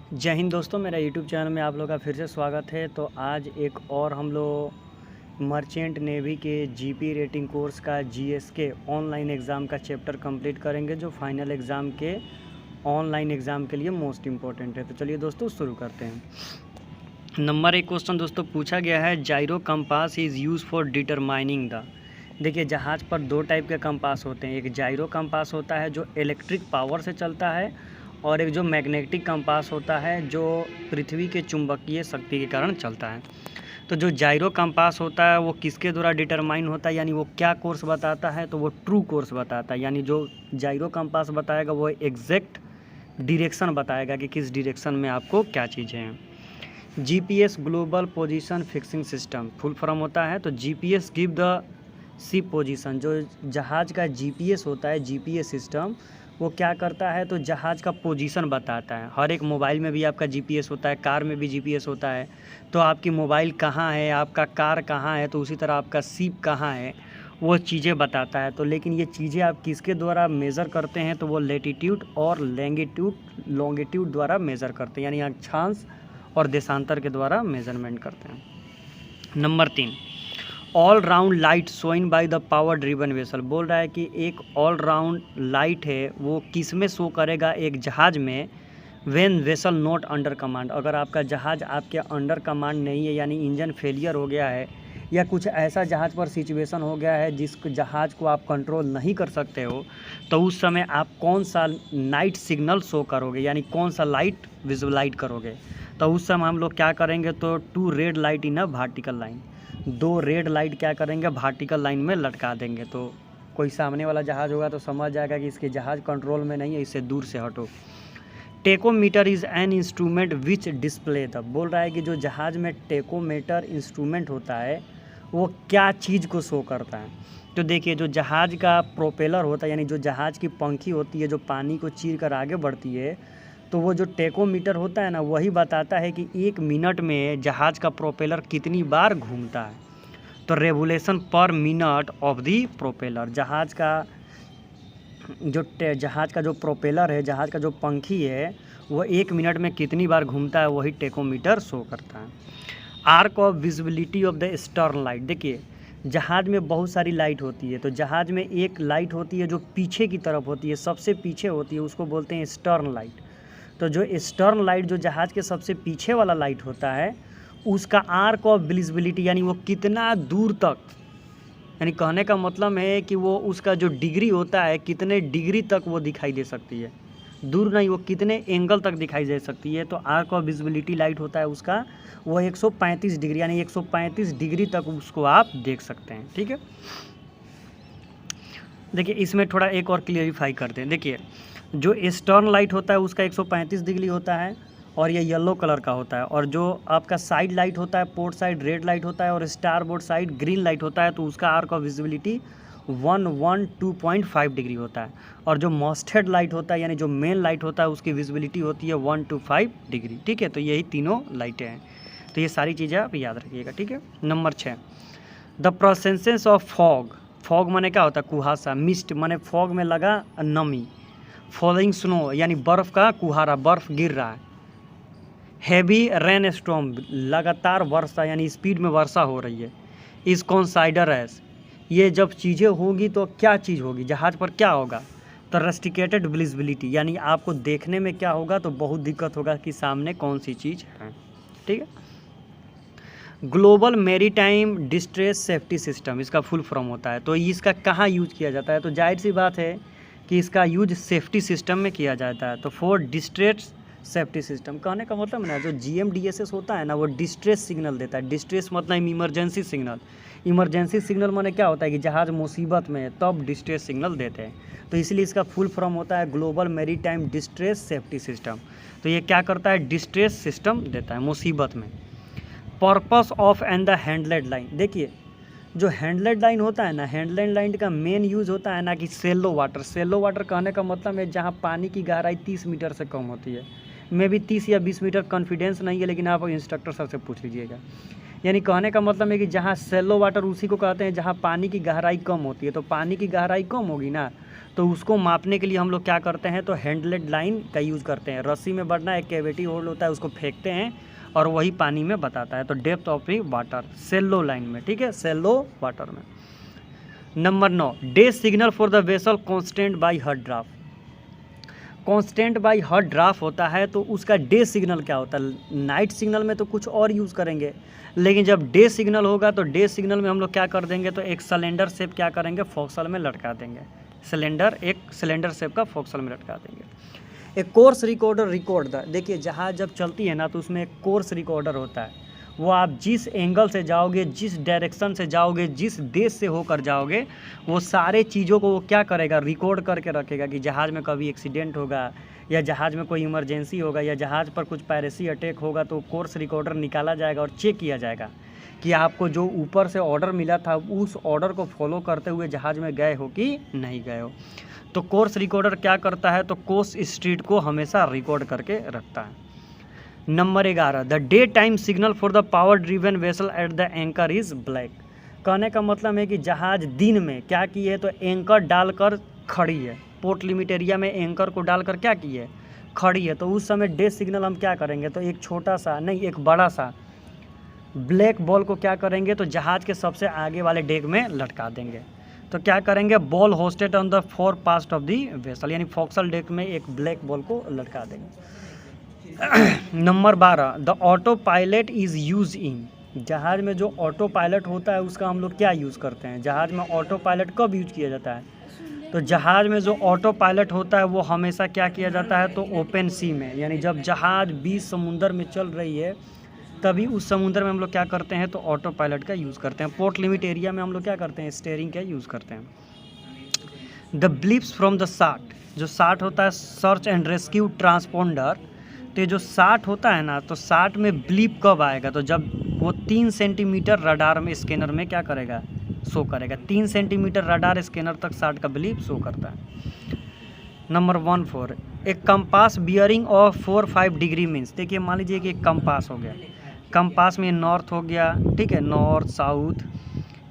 जय हिंद दोस्तों, मेरा यूट्यूब चैनल में आप लोग का फिर से स्वागत है। तो आज एक और हम लोग मर्चेंट नेवी के जीपी रेटिंग कोर्स का जीएस के ऑनलाइन एग्ज़ाम का चैप्टर कंप्लीट करेंगे, जो फाइनल एग्ज़ाम के ऑनलाइन एग्ज़ाम के लिए मोस्ट इम्पॉर्टेंट है। तो चलिए दोस्तों शुरू करते हैं। नंबर 1 क्वेश्चन दोस्तों पूछा गया है, gyro compass is use for determining the. देखिए, जहाज़ पर दो टाइप के कंपास होते हैं। एक जायरो कंपास होता है जो इलेक्ट्रिक पावर से चलता है, और एक जो मैग्नेटिक कंपास होता है जो पृथ्वी के चुंबकीय शक्ति के कारण चलता है। तो जो जायरो कंपास होता है वो किसके द्वारा डिटरमाइन होता है, यानी वो क्या कोर्स बताता है, तो वो ट्रू कोर्स बताता है। यानी जो जायरो कंपास बताएगा वो एग्जैक्ट डायरेक्शन बताएगा कि किस डायरेक्शन में आपको क्या चीज़ें हैं। GPS global position fixing system full form होता है। तो GPS give the ship position. जो जहाज़ का जीपीएस होता है, जीपीएस सिस्टम, वो क्या करता है, तो जहाज़ का पोजीशन बताता है। हर एक मोबाइल में भी आपका जीपीएस होता है, कार में भी जीपीएस होता है। तो आपकी मोबाइल कहाँ है, आपका कार कहाँ है, तो उसी तरह आपका शिप कहाँ है, वो चीज़ें बताता है। तो लेकिन ये चीज़ें आप किसके द्वारा मेज़र करते हैं, तो वो लेटीट्यूड और लॉन्गिट्यूड द्वारा मेज़र करते हैं, यानी अक्षांश और देशांतर के द्वारा मेजरमेंट करते हैं। Number 3, all round light shown by the power driven vessel. बोल रहा है कि एक ऑल राउंड लाइट है वो किस में शो करेगा, एक जहाज़ में, when vessel not under command. अगर आपका जहाज़ आपके अंडर कमांड नहीं है, यानी इंजन फेलियर हो गया है, या कुछ ऐसा जहाज़ पर सिचुएशन हो गया है जिस जहाज़ को आप कंट्रोल नहीं कर सकते हो, तो उस समय आप कौन सा नाइट सिग्नल शो करोगे, यानी कौन सा लाइट विजुअलाइज करोगे। तो उस समय हम लोग क्या करेंगे, तो 2 red light in a vertical line. 2 red light क्या करेंगे, वर्टिकल लाइन में लटका देंगे। तो कोई सामने वाला जहाज़ होगा तो समझ जाएगा कि इसके जहाज़ कंट्रोल में नहीं है, इससे दूर से हटो। Tachometer is an instrument which display the. बोल रहा है कि जो जहाज़ में टेकोमीटर इंस्ट्रूमेंट होता है वो क्या चीज़ को शो करता है। तो देखिए, जो जहाज़ का प्रोपेलर होता है, यानी जो जहाज़ की पंखी होती है जो पानी को चीर कर आगे बढ़ती है, तो वो जो टेकोमीटर होता है ना, वही बताता है कि 1 मिनट में जहाज़ का प्रोपेलर कितनी बार घूमता है। तो रेवोल्यूशन पर मिनट ऑफ दी प्रोपेलर, जहाज़ का जो प्रोपेलर है, जहाज़ का जो पंखी है, वो 1 मिनट में कितनी बार घूमता है, वही टेकोमीटर शो करता है। Arc of visibility of the stern light. देखिए, जहाज़ में बहुत सारी लाइट होती है, तो जहाज़ में एक लाइट होती है जो पीछे की तरफ होती है, सबसे पीछे होती है, उसको बोलते हैं स्टर्न लाइट। तो जो स्टर्न लाइट, जो जहाज़ के सबसे पीछे वाला लाइट होता है, उसका आर्क ऑफ विजिबिलिटी, यानी वो कितना दूर तक, यानी कहने का मतलब है कि वो उसका जो डिग्री होता है, कितने डिग्री तक वो दिखाई दे सकती है, दूर नहीं, वो कितने एंगल तक दिखाई दे सकती है। तो आर्क ऑफ विजिबिलिटी लाइट होता है उसका, वो 135 डिग्री, यानी 135 डिग्री तक उसको आप देख सकते हैं। ठीक है, देखिए इसमें थोड़ा एक और क्लियरिफाई करते हैं। देखिए, जो स्टर्न लाइट होता है उसका 135 डिग्री होता है, और ये येलो कलर का होता है। और जो आपका साइड लाइट होता है, पोर्ट साइड रेड लाइट होता है, और star board side green light होता है, तो उसका आर्क ऑफ विजिबिलिटी 112.5 डिग्री होता है। और जो मस्टर्ड लाइट होता है, यानी जो मेन लाइट होता है, उसकी विजिबिलिटी होती है 125 डिग्री। ठीक है, तो यही तीनों लाइटें हैं। तो ये सारी चीज़ें आप याद रखिएगा। ठीक है, number 6, the presence of fog. Fog माने क्या होता है, कुहासा। मिस्ट माने फॉग में लगा नमी। फॉलिंग स्नो, यानी बर्फ़ का कुहारा, बर्फ़ गिर रहा है। हैवी रेन स्टॉर्म, लगातार वर्षा, यानी स्पीड में वर्षा हो रही है। इस कॉन्साइडर एस, ये जब चीज़ें होंगी तो क्या चीज़ होगी, जहाज़ पर क्या होगा, तो रेस्ट्रिकेटेड विजिबिलिटी, यानी आपको देखने में क्या होगा, तो बहुत दिक्कत होगा कि सामने कौन सी चीज़ है। ठीक है, global maritime distress safety system, इसका फुल फॉर्म होता है। तो इसका कहाँ यूज किया जाता है, तो जाहिर सी बात है कि इसका यूज सेफ्टी सिस्टम में किया जाता है। तो फॉर डिस्ट्रेस सेफ्टी सिस्टम, कहने का मतलब ना, जो GMDSS होता है ना, वो डिस्ट्रेस सिग्नल देता है। डिस्ट्रेस मतलब इमरजेंसी सिग्नल। इमरजेंसी सिग्नल माने क्या होता है कि जहाज़ मुसीबत में है तब डिस्ट्रेस सिग्नल देते हैं। तो इसलिए इसका फुल फॉर्म होता है global maritime distress safety system. तो ये क्या करता है, डिस्ट्रेस सिस्टम देता है मुसीबत में। Purpose of and the hand lead line. देखिए, जो हैंडलेड लाइन होता है ना, हैंडलेड लाइन का मेन यूज़ होता है ना कि सेलो वाटर। सेलो वाटर कहने का मतलब है जहाँ पानी की गहराई 30 मीटर से कम होती है। मे भी 30 या 20 मीटर कॉन्फिडेंस नहीं है, लेकिन आप इंस्ट्रक्टर सर से पूछ लीजिएगा। यानी कहने का मतलब है कि जहाँ सेलो वाटर उसी को कहते हैं जहाँ पानी की गहराई कम होती है। तो पानी की गहराई कम होगी ना, तो उसको मापने के लिए हम लोग क्या करते हैं, तो हैंडलेड लाइन का यूज़ करते हैं। रस्सी में बढ़ना एक कैविटी होल होता है, उसको फेंकते हैं और वही पानी में बताता है। तो depth of the water shallow line में, ठीक है, सेलो वाटर में। Number 9, day signal for the vessel constrained by her draught. Constrained by her draught होता है तो उसका डे सिग्नल क्या होता है। नाइट सिग्नल में तो कुछ और यूज़ करेंगे, लेकिन जब डे सिग्नल होगा तो डे सिग्नल में हम लोग क्या कर देंगे, तो एक सिलेंडर शेप क्या करेंगे, फोक्सल में लटका देंगे। एक सिलेंडर शेप का फोक्सल में लटका देंगे। एक कोर्स रिकॉर्डर रिकॉर्ड द, देखिए जहाज जब चलती है ना तो उसमें एक कोर्स रिकॉर्डर होता है। वो आप जिस एंगल से जाओगे, जिस डायरेक्शन से जाओगे, जिस देश से होकर जाओगे, वो सारे चीज़ों को वो क्या करेगा, रिकॉर्ड करके रखेगा कि जहाज़ में कभी एक्सीडेंट होगा या जहाज़ में कोई इमरजेंसी होगा या जहाज़ पर कुछ पायरेसी अटैक होगा तो कोर्स रिकॉर्डर निकाला जाएगा और चेक किया जाएगा कि आपको जो ऊपर से ऑर्डर मिला था उस ऑर्डर को फॉलो करते हुए जहाज़ में गए हो कि नहीं गए हो। तो कोर्स रिकॉर्डर क्या करता है, तो कोर्स स्ट्रीट को हमेशा रिकॉर्ड करके रखता है। Number 11, the day time signal for the power driven vessel at the anchor is black. कहने का मतलब है कि जहाज दिन में क्या की है, तो एंकर डालकर खड़ी है। पोर्ट लिमिट एरिया में एंकर को डालकर क्या की है, खड़ी है। तो उस समय डे सिग्नल हम क्या करेंगे, तो एक छोटा सा नहीं, एक बड़ा सा ब्लैक बॉल को क्या करेंगे, तो जहाज के सबसे आगे वाले डेक में लटका देंगे। तो क्या करेंगे, ball hosted on the four past of the vessel, यानी फोक्सल डेक में एक ब्लैक बॉल को लटका देंगे। Number 12, the autopilot is use in. जहाज में जो ऑटो पायलट होता है उसका हम लोग क्या यूज़ करते हैं। जहाज में ऑटो पायलट कब यूज किया जाता है, तो जहाज में जो ऑटो पायलट होता है वो हमेशा क्या किया जाता है, तो ओपन सी में, यानी जब जहाज बीच समुंदर में चल रही है तभी उस समुंदर में हम लोग क्या करते हैं, तो ऑटो पायलट का यूज़ करते हैं। पोर्ट लिमिट एरिया में हम लोग क्या करते हैं, स्टीयरिंग का यूज़ करते हैं। द ब्लिप्स फ्रॉम द साट, जो साट होता है सर्च एंड रेस्क्यू ट्रांसपोंडर, तो ये जो साट होता है ना, तो साट में ब्लिप कब आएगा, तो जब वो 3 सेंटीमीटर रडार में स्कैनर में क्या करेगा, शो करेगा। 3 सेंटीमीटर रडार स्कैनर तक साट का ब्लिप शो करता है। नंबर 14, एक compass bearing of 4-5 degree means. देखिए मान लीजिए कि एक कंपास हो गया, कंपास में नॉर्थ हो गया, ठीक है, नॉर्थ साउथ,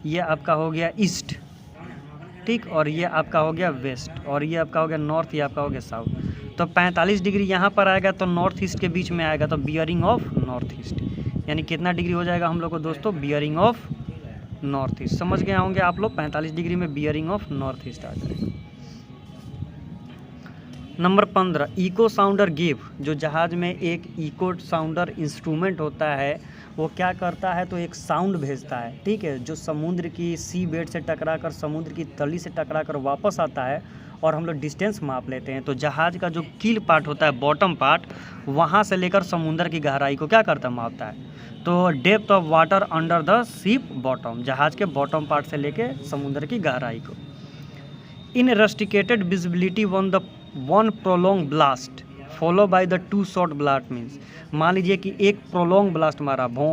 ये आपका हो गया ईस्ट, ठीक, और ये आपका हो गया वेस्ट, और ये आपका हो गया नॉर्थ, ये आपका हो गया साउथ। तो 45 डिग्री यहाँ पर आएगा तो नॉर्थ ईस्ट के बीच में आएगा, तो बियरिंग ऑफ नॉर्थ ईस्ट, यानी कितना डिग्री हो जाएगा हम लोग को दोस्तों, बियरिंग ऑफ नॉर्थ ईस्ट। समझ गए होंगे आप लोग, 45 डिग्री में बियरिंग ऑफ नॉर्थ ईस्ट आ जाएगा। Number 15, echo sounder give. जो जहाज में एक इको साउंडर इंस्ट्रूमेंट होता है वो क्या करता है, तो एक साउंड भेजता है, ठीक है, जो समुद्र की सी बेड से टकराकर, समुद्र की तली से टकराकर वापस आता है और हम लोग डिस्टेंस माप लेते हैं। तो जहाज का जो कील पार्ट होता है, बॉटम पार्ट, वहाँ से लेकर समुद्र की गहराई को क्या करता है, मापता है। तो depth of water under the ship bottom, जहाज के बॉटम पार्ट से लेके समुद्र की गहराई को। In restricted visibility one prolonged blast follow by the 2 short blast means. मान लीजिए कि एक प्रोलॉन्ग ब्लास्ट मारा, भों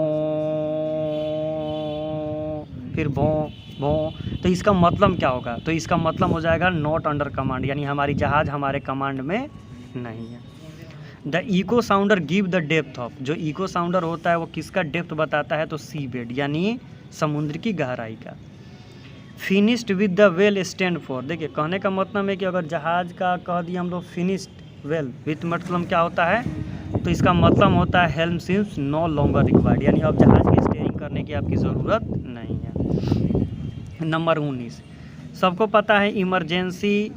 फिर भों भों, तो इसका मतलब क्या होगा, तो इसका मतलब हो जाएगा नॉट अंडर कमांड, यानी हमारी जहाज हमारे कमांड में नहीं है। The echo sounder give the depth of, जो इको साउंडर होता है वो किसका डेप्थ बताता है, तो सी बेड, यानी समुद्र की गहराई का। Finished with the well stand for, देखिए कहने का मतलब है कि अगर जहाज का कह दिया हम लोग फिनिश्ड वेल, विथ मतलब क्या होता है, तो इसका मतलब होता है helm seems no longer required, यानी अब जहाज की स्टीयरिंग करने की आपकी ज़रूरत नहीं है। नंबर 19, सबको पता है emergency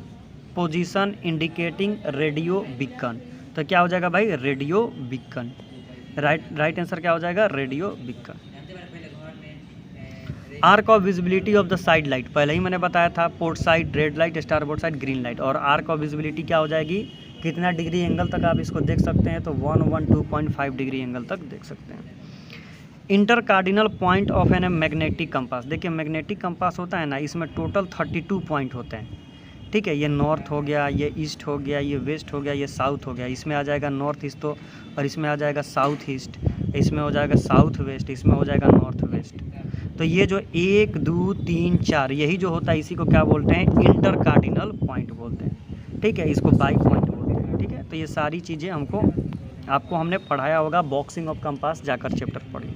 position indicating radio beacon, तो क्या हो जाएगा भाई, रेडियो बीकन। राइट आंसर क्या हो जाएगा, radio beacon. Arc of visibility of the side light, पहले ही मैंने बताया था, port side red light, starboard side green light, और आर्क ऑफ विजिबिलिटी क्या हो जाएगी, कितना डिग्री एंगल तक आप इसको देख सकते हैं, तो 112.5 डिग्री एंगल तक देख सकते हैं। Inter cardinal point of an magnetic compass, देखिए मैग्नेटिक कंपास होता है ना, इसमें टोटल 32 पॉइंट होते हैं, ठीक है, ये नॉर्थ हो गया, ये ईस्ट हो गया, ये वेस्ट हो गया, ये साउथ हो गया, इसमें आ जाएगा नॉर्थ ईस्ट, तो और इसमें आ जाएगा साउथ ईस्ट, इसमें हो जाएगा साउथ वेस्ट, इसमें हो जाएगा नॉर्थ वेस्ट। तो ये जो 1 2 3 4 यही जो होता है इसी को क्या बोलते हैं, इंटर कार्डिनल पॉइंट बोलते हैं, ठीक है, इसको बाई पॉइंट बोलते हैं, ठीक है। तो ये सारी चीज़ें आपको हमने पढ़ाया होगा, बॉक्सिंग ऑफ कंपास जाकर चैप्टर पढ़िए।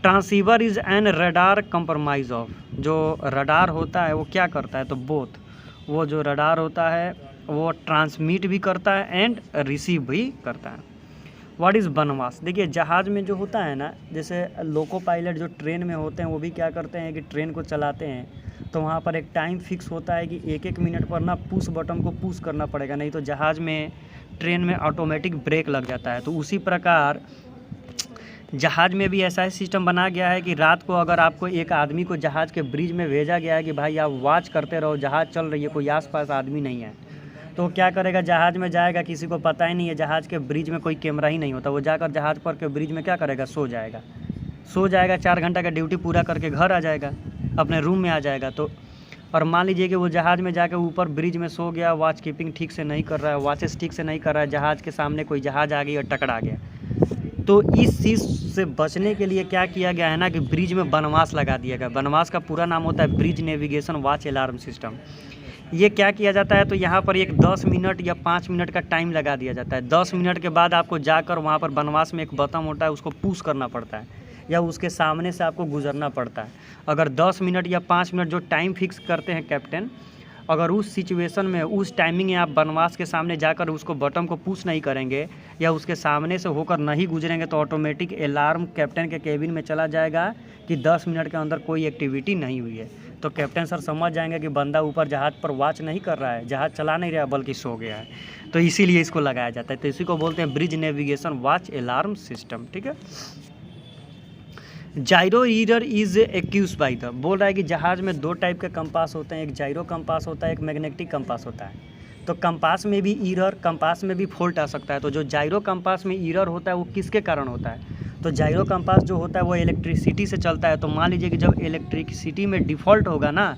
Transceiver is an radar compromise of, जो रडार होता है वो क्या करता है, तो बोथ, वो जो रडार होता है वो ट्रांसमिट भी करता है एंड रिसीव भी करता है। व्हाट इज़ बनवास, देखिए जहाज़ में जो होता है ना, जैसे लोको पायलट जो ट्रेन में होते हैं वो भी क्या करते हैं कि ट्रेन को चलाते हैं, तो वहाँ पर एक टाइम फिक्स होता है कि एक एक मिनट पर ना पुश बटन को पुश करना पड़ेगा, नहीं तो जहाज़ में ट्रेन में ऑटोमेटिक ब्रेक लग जाता है। तो उसी प्रकार जहाज़ में भी ऐसा ही सिस्टम बना गया है कि रात को अगर आपको एक आदमी को जहाज़ के ब्रिज में भेजा गया है कि भाई आप वॉच करते रहो, जहाज़ चल रही है, कोई आसपास आदमी नहीं है, तो क्या करेगा, जहाज़ में जाएगा, किसी को पता ही नहीं है, जहाज़ के ब्रिज में कोई कैमरा ही नहीं होता, वो जाकर जहाज़ पर के ब्रिज में क्या करेगा, सो जाएगा 4 घंटा का ड्यूटी पूरा करके घर आ जाएगा, अपने रूम में आ जाएगा। तो और मान लीजिए कि वो जहाज़ में जाकर ऊपर ब्रिज में सो गया, वॉच कीपिंग ठीक से नहीं कर रहा है, वॉचेस ठीक से नहीं कर रहा है, जहाज़ के सामने कोई जहाज़ आ गई और टकरा गया, तो इस चीज़ से बचने के लिए क्या किया गया है ना कि ब्रिज में बनवास लगा दिया गया। बनवास का पूरा नाम होता है bridge navigation watch alarm system. ये क्या किया जाता है, तो यहाँ पर एक 10 मिनट या 5 मिनट का टाइम लगा दिया जाता है। 10 मिनट के बाद आपको जाकर वहाँ पर बनवास में एक बटन होता है, उसको पुश करना पड़ता है या उसके सामने से आपको गुजरना पड़ता है। अगर 10 मिनट या 5 मिनट जो टाइम फिक्स करते हैं कैप्टन, अगर उस सिचुएशन में उस टाइमिंग में आप बनवास के सामने जाकर उसको बटन को पुश नहीं करेंगे या उसके सामने से होकर नहीं गुजरेंगे, तो ऑटोमेटिक अलार्म कैप्टन के केबिन में चला जाएगा कि 10 मिनट के अंदर कोई एक्टिविटी नहीं हुई है। तो कैप्टन सर समझ जाएंगे कि बंदा ऊपर जहाज़ पर वॉच नहीं कर रहा है, जहाज़ चला नहीं रहा बल्कि सो गया है, तो इसीलिए इसको लगाया जाता है। तो इसी को बोलते हैं bridge navigation watch alarm system, ठीक है। Gyro error is accused by the, बोल रहा है कि जहाज़ में 2 टाइप के कंपास होते हैं, एक जायरो कंपास होता है, एक मैग्नेटिक कंपास होता है। तो कंपास में भी ईरर, कंपास में भी फॉल्ट आ सकता है। तो जो जायरो कंपास में ईरर होता है वो किसके कारण होता है, तो जायरो कंपास जो होता है वो इलेक्ट्रिसिटी से चलता है। तो मान लीजिए कि जब इलेक्ट्रिसिटी में डिफ़ॉल्ट होगा ना,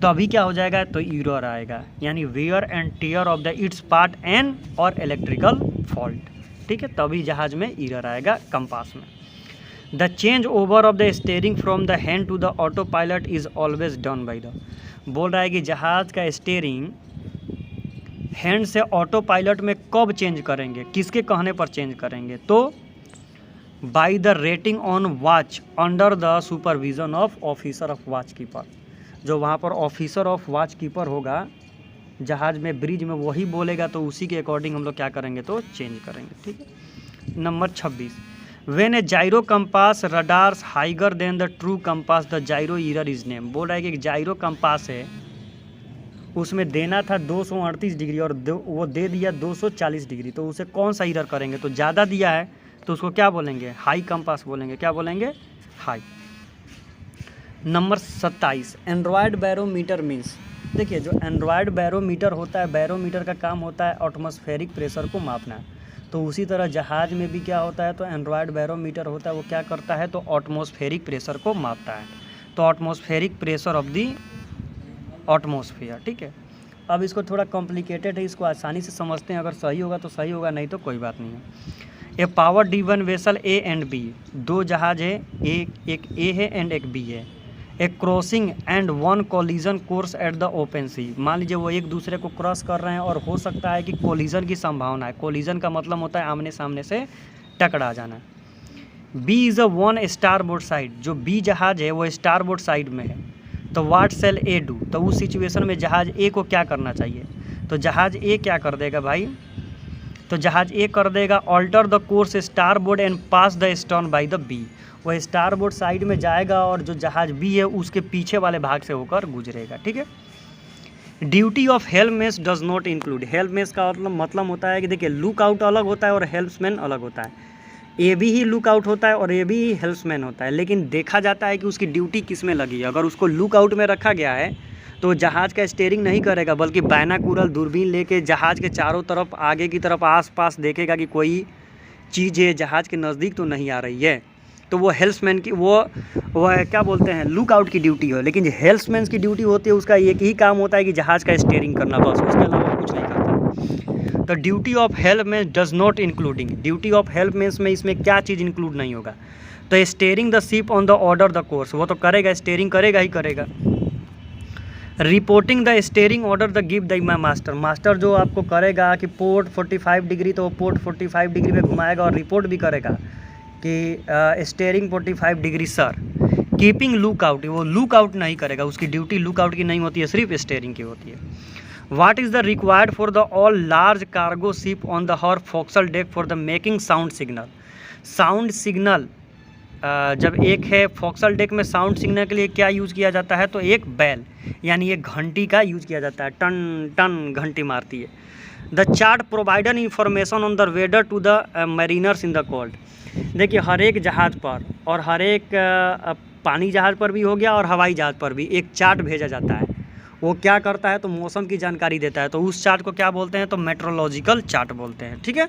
तो अभी क्या हो जाएगा, तो ईरर आएगा, यानी wear and tear of the its part and और इलेक्ट्रिकल फॉल्ट, ठीक है, तभी जहाज़ में ईरर आएगा कंपास में। The change over of the steering from the hand to the autopilot is always done by the, बोल रहा है कि जहाज़ का स्टेयरिंग हैंड से ऑटो पायलट में कब चेंज करेंगे, किसके कहने पर चेंज करेंगे, तो by the rating on watch under the supervision of officer of watch keeper. जो वहाँ पर ऑफिसर ऑफ वॉच कीपर होगा जहाज़ में ब्रिज में, वही बोलेगा, तो उसी के अकॉर्डिंग हम लोग क्या करेंगे, तो चेंज करेंगे, ठीक है। Number 26, when a gyro compass reads higher than the true compass the gyro error is name, बोल रहा है कि जायरो कंपास है, उसमें देना था 238 डिग्री और वो दे दिया 240 डिग्री, तो उसे कौन सा ईरर करेंगे, तो ज़्यादा दिया है तो उसको क्या बोलेंगे, हाई कंपास बोलेंगे, क्या बोलेंगे, high. Number 27, Android barometer means, देखिए जो एंड्रॉयड बैरोमीटर होता है, बैरोमीटर का काम होता है एटमॉस्फेरिक प्रेशर को मापना, तो उसी तरह जहाज़ में भी क्या होता है, तो एंड्रॉयड बैरोमीटर होता है, वो क्या करता है, तो एटमॉस्फेरिक प्रेशर को मापता है, तो atmospheric pressure of the atmosphere, ठीक है। अब इसको थोड़ा कॉम्प्लिकेटेड है, इसको आसानी से समझते हैं, अगर सही होगा तो सही होगा, नहीं तो कोई बात नहीं है। A power driven vessel A and B, 2 जहाज है, एक ए है एंड एक बी है। A crossing and 1 collision course at the open sea, मान लीजिए वो एक दूसरे को क्रॉस कर रहे हैं और हो सकता है कि कोलिजन की संभावना है। कोलिजन का मतलब होता है आमने सामने से टकरा जाना। B is a 1 starboard side, जो बी जहाज है वो स्टारबोर्ड साइड में है, तो व्हाट शेल ए डू, तो उस सिचुएशन में जहाज ए को क्या करना चाहिए, तो जहाज ए क्या कर देगा भाई, तो जहाज ए कर देगा alter the course starboard and pass the stern by the B, वह स्टारबोर्ड साइड में जाएगा और जो जहाज बी है उसके पीछे वाले भाग से होकर गुजरेगा, ठीक है। Duty of helmsman does not include, helmsman का मतलब होता है कि देखिए लुक आउट अलग होता है और हेल्प्समैन अलग होता है। ए भी ही लुक आउट होता है और ए भी ही हेल्प्समैन होता है, लेकिन देखा जाता है कि उसकी ड्यूटी किस में लगी है। अगर उसको लुक आउट में रखा गया है तो जहाज़ का स्टीयरिंग नहीं करेगा, बल्कि बायनाकुलर दूरबीन लेके जहाज़ के चारों तरफ, आगे की तरफ, आसपास देखेगा कि कोई चीज़ है जहाज़ के नज़दीक तो नहीं आ रही है, तो वो हेल्प्समैन की वो क्या बोलते हैं, लुक आउट की ड्यूटी हो। लेकिन जो हेल्प्समैन की ड्यूटी होती है उसका एक ही काम होता है कि जहाज़ का स्टीयरिंग करना, बस, उसके अलावा कुछ नहीं करता। तो duty of helmsman does not including, duty of helmsman में इसमें क्या चीज़ इंक्लूड नहीं होगा, तो steering the ship on the order the course, वो तो करेगा, स्टीयरिंग करेगा ही करेगा। Reporting the steering order the give the my master, master जो आपको करेगा कि पोर्ट 45 डिग्री, तो वो पोर्ट 45 डिग्री पे घुमाएगा और रिपोर्ट भी करेगा कि steering 45 degree sir, keeping look out, वो लुक आउट नहीं करेगा, उसकी ड्यूटी लुक आउट की नहीं होती है, सिर्फ स्टेयरिंग की होती है। What is the required for the all large cargo ship on the हर fo'c'sle deck for the making sound signal. Sound signal जब एक है फोक्सल डेक में, साउंड सिग्नल के लिए क्या यूज़ किया जाता है, तो एक बैल यानी एक घंटी का यूज़ किया जाता है, टन टन घंटी मारती है। The chart provider information on the weather to the mariners in the cold. देखिए हर एक जहाज़ पर और हर एक पानी जहाज़ पर भी हो गया और हवाई जहाज़ पर भी एक चार्ट भेजा जाता है। वो क्या करता है, तो मौसम की जानकारी देता है, तो उस चार्ट को क्या बोलते हैं, तो मेट्रोलॉजिकल चार्ट बोलते हैं। ठीक है।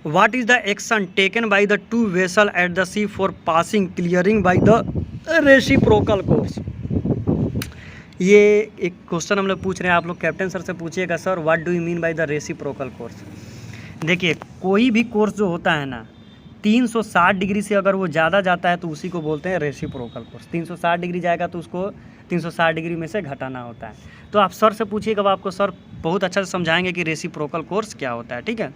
What is the action taken by the two vessel at the sea for passing clearing by the reciprocal course. ये एक क्वेश्चन हम लोग पूछ रहे हैं, आप लोग कैप्टन सर से पूछिएगा, sir what do you mean by the reciprocal course. देखिए कोई भी कोर्स जो होता है ना, 360 डिग्री से अगर वो ज़्यादा जाता है तो उसी को बोलते हैं रेसिप्रोकल कोर्स। 360 डिग्री जाएगा तो उसको 360 डिग्री में से घटाना होता है। तो आप सर से पूछिएगा, आपको सर बहुत अच्छा से समझाएंगे कि रेसिप्रोकल कोर्स क्या होता है। ठीक है।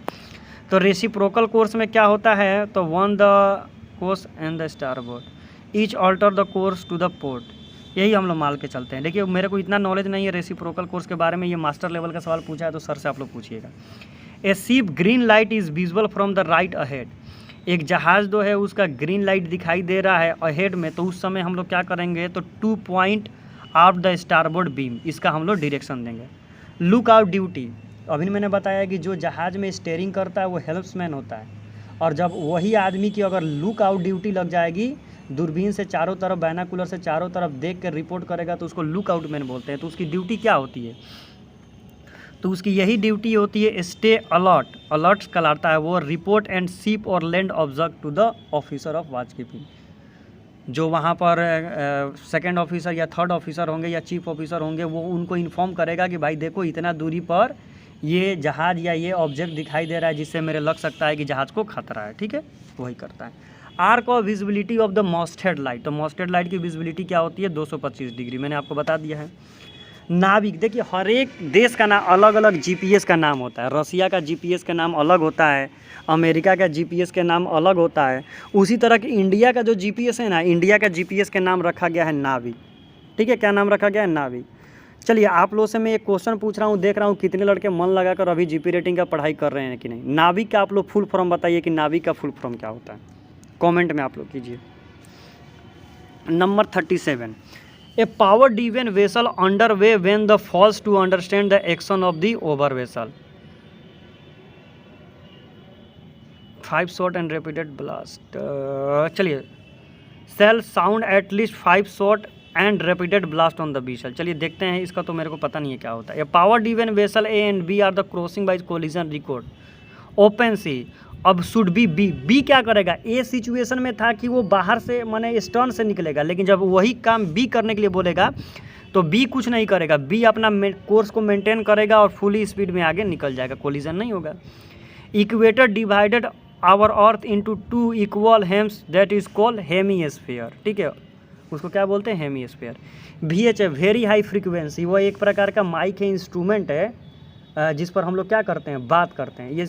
तो रेसिप्रोकल कोर्स में क्या होता है, तो one the course and the starboard each alter the course to the port, यही हम लोग मान के चलते हैं। देखिए मेरे को इतना नॉलेज नहीं है रेसिप्रोकल कोर्स के बारे में, ये मास्टर लेवल का सवाल पूछा है तो सर से आप लोग पूछिएगा। ए ship green light is visual from the right ahead. एक जहाज़ जो है उसका ग्रीन लाइट दिखाई दे रहा है अहेड में, तो उस समय हम लोग क्या करेंगे, तो 2 point out the starboard beam, इसका हम लोग डायरेक्शन देंगे। लुक आउट ड्यूटी, अभी मैंने बताया कि जो जहाज़ में स्टीयरिंग करता है वो हेल्प्समैन होता है, और जब वही आदमी की अगर लुक आउट ड्यूटी लग जाएगी, दूरबीन से चारों तरफ, बाइनोकुलर से चारों तरफ देख कर रिपोर्ट करेगा, तो उसको लुक आउट मैन बोलते हैं। तो उसकी ड्यूटी क्या होती है, तो उसकी यही ड्यूटी होती है स्टे अलर्ट, अलर्ट कहलाता है वो, रिपोर्ट एंड शिप और land observe to the officer of watch keeping. जो वहाँ पर सेकंड ऑफिसर या थर्ड ऑफिसर होंगे या चीफ ऑफिसर होंगे, वो उनको इन्फॉर्म करेगा कि भाई देखो इतना दूरी पर ये जहाज़ या ये ऑब्जेक्ट दिखाई दे रहा है जिससे मेरे लग सकता है कि जहाज़ को खतरा है। ठीक है, वही करता है। Arc of visibility of the masthead light, तो मॉस्टेड लाइट की विजिबिलिटी क्या होती है, 225 डिग्री, मैंने आपको बता दिया है। नाविक, देखिए हर एक देश का नाम अलग अलग जीपीएस का नाम होता है। रसिया का जीपीएस का नाम अलग होता है, अमेरिका का जीपीएस के नाम अलग होता है। उसी तरह कि इंडिया का जो जीपीएस है ना, इंडिया का जीपीएस के नाम रखा गया है नाविक। ठीक है, क्या नाम रखा गया है, नाविक। चलिए आप लोगों से मैं एक क्वेश्चन पूछ रहा हूँ, देख रहा हूँ कितने लड़के मन लगाकर अभी जीपी रेटिंग का पढ़ाई कर रहे हैं कि नहीं। नाविक का आप लोग फुल फॉर्म बताइए कि नाविक का फुल फॉर्म क्या होता है, कमेंट में आप लोग कीजिए। Number 37, a power driven vessel under way when the falls to understand the action of the over vessel. 5 short and repeated blast, चलिए shall sound at least 5 short and repeated blast on the vessel. चलिए देखते हैं, इसका तो मेरे को पता नहीं है क्या होता है। A power driven vessel A and B are the crossing by collision record open sea. अब शुड बी, बी क्या करेगा, ए सिचुएशन में था कि वो बाहर से माने स्टर्न से निकलेगा, लेकिन जब वही काम बी करने के लिए बोलेगा तो बी कुछ नहीं करेगा, बी अपना कोर्स को मेंटेन करेगा और फुली स्पीड में आगे निकल जाएगा, कोलिजन नहीं होगा। Equator divided our earth into 2 equal hems, that is called hemisphere. ठीक है, उसको क्या बोलते हैं, हेमीस्फीयर। VH है वेरी हाई फ्रीक्वेंसी, वो एक प्रकार का माइक है, इंस्ट्रूमेंट है जिस पर हम लोग क्या करते हैं, बात करते हैं। ये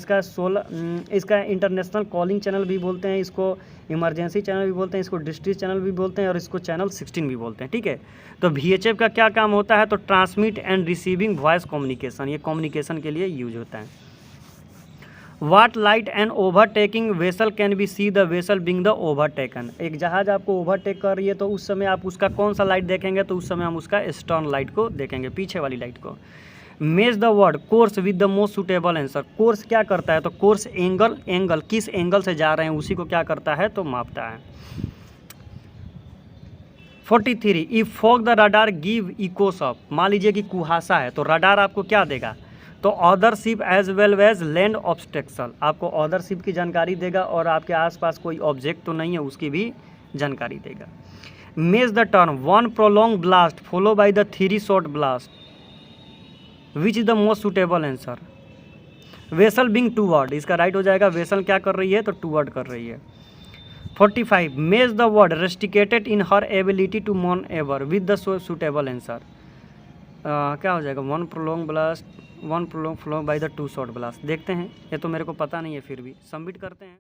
इसका इंटरनेशनल कॉलिंग चैनल भी बोलते हैं, इसको इमरजेंसी चैनल भी बोलते हैं, इसको डिस्ट्रिक्ट चैनल भी बोलते हैं और इसको चैनल 16 भी बोलते हैं। ठीक है, तो VHF का क्या काम होता है, तो transmit and receiving voice communication, ये कम्युनिकेशन के लिए यूज होता है। What light and overtaking vessel can be see the vessel being the overtaken. एक जहाज आपको ओवरटेक कर रही है तो उस समय आप उसका कौन सा लाइट देखेंगे, तो उस समय हम उसका स्टर्न लाइट को देखेंगे, पीछे वाली लाइट को। मेज the word course with the most suitable answer. Course क्या करता है, तो कोर्स एंगल किस एंगल से जा रहे हैं उसी को क्या करता है, तो मापता है। 43, if fog the radar give Eeco of. मान लीजिए कि कुहासा है तो रडार आपको क्या देगा, तो other ship as well as land obstacles, आपको अदर शिप की जानकारी देगा और आपके आसपास कोई ऑब्जेक्ट तो नहीं है उसकी भी जानकारी देगा। मेज the term 1 prolong blast follow by the 3 short blast, which is the most suitable answer. Vessel being toward, इसका राइट हो जाएगा, वेसल क्या कर रही है, तो टूवर्ड कर रही है। 45, means the word restricted in her ability to manoeuvre with the suitable answer. क्या हो जाएगा, 1 prolong blast, 1 prolong follow by the 2 short blast. देखते हैं, ये तो मेरे को पता नहीं है, फिर भी सबमिट करते हैं।